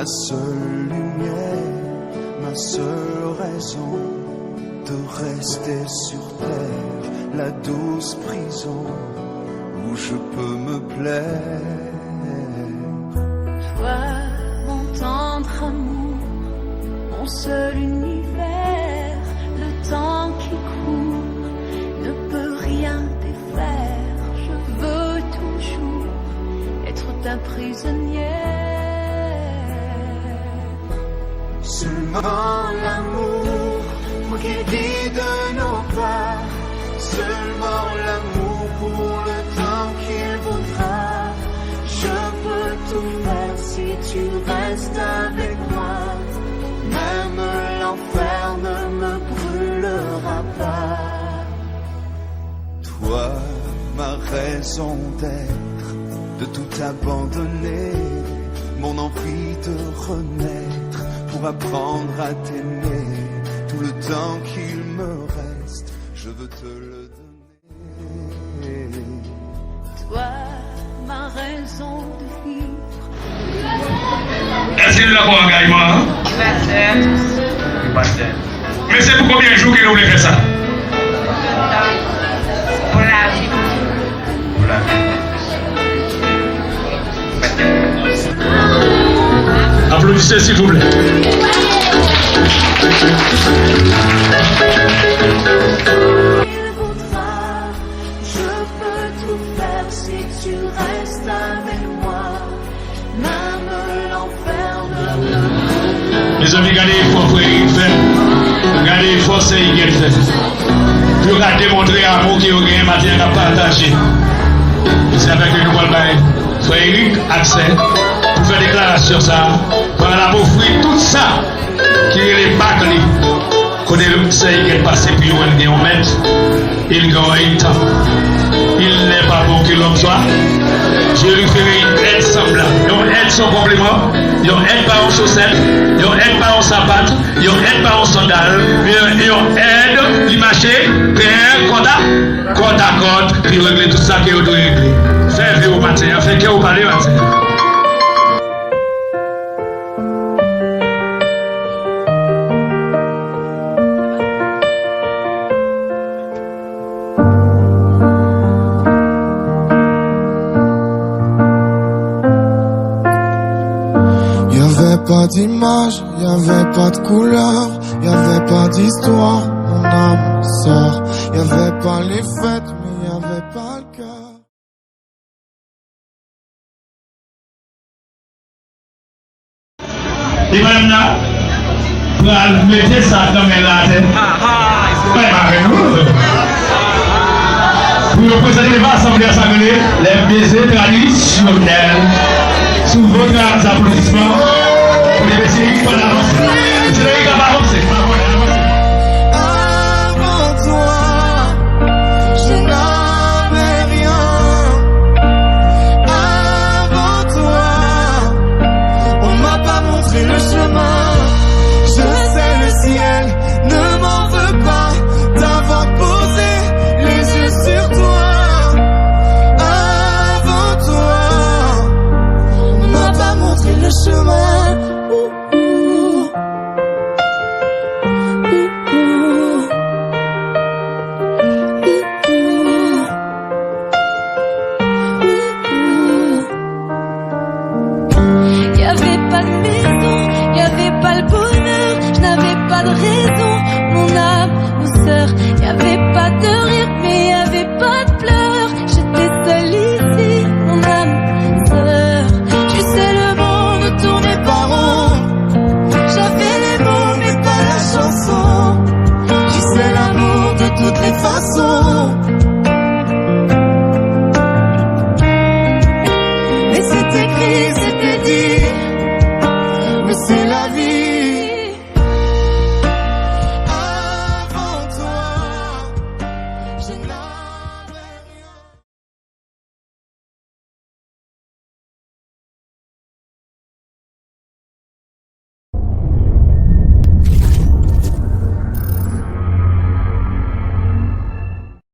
ma seule lumière, ma seule raison de rester sur terre, la douce prison où je peux me plaire. Toi, mon tendre amour, mon seul univers, le temps qui court ne peut rien défaire. Je veux toujours être ta prisonnière. Seulement l'amour pour guérir de nos pas, seulement l'amour pour le temps qu'il voudra. Je peux tout faire si tu restes avec moi. Même l'enfer ne me brûlera pas. Toi, ma raison d'être, de tout abandonner, mon envie de renaître, pour apprendre à t'aimer. Tout le temps qu'il me reste, je veux te le donner. Toi, ma raison de vivre. Est-ce qu'il a un engagement? Il va faire. Mais c'est pour combien de jours qu'il voulait faire ça? Pour la vie. Pour la vie. Applaudissez s'il vous plaît. Il voudra, je peux tout faire si tu restes avec moi. Même l'enfer ne me brûlera. Mes amis, regardez l'effort que il fait. Regardez l'effort que il fait. Pour démontrer l'amour qu'il y a un matin à partager. C'est avec le nouveau bail. Frère Eric, accès, pour faire déclaration ça. Pour offrir tout ça qui est les bacs. Quand le Seigneur est passé puis il est en maître, il gagne temps. Il n'est pas bon que l'homme soit. Je lui ferai une aide semblable. Une aide sans complément, une aide par en chaussette, une aide par en sapate, une aide par en sandale, une aide du marché, père, compte à compte, puis régler tout ça qui est au régler. Faites vie au matin, faites que vous parlez au matin. Pas d'image, y'avait pas de couleur, y'avait pas d'histoire, mon âme sœur. Y'avait pas les fêtes, mais y'avait pas le cœur. Et madame là, pour mettre ça dans mes lattes, pour représenter l'Assemblée assemblée, les baisers traditionnels, sous vos applaudissements. Pour les messieurs, pour l'annonce. C'est le gars, c'est pas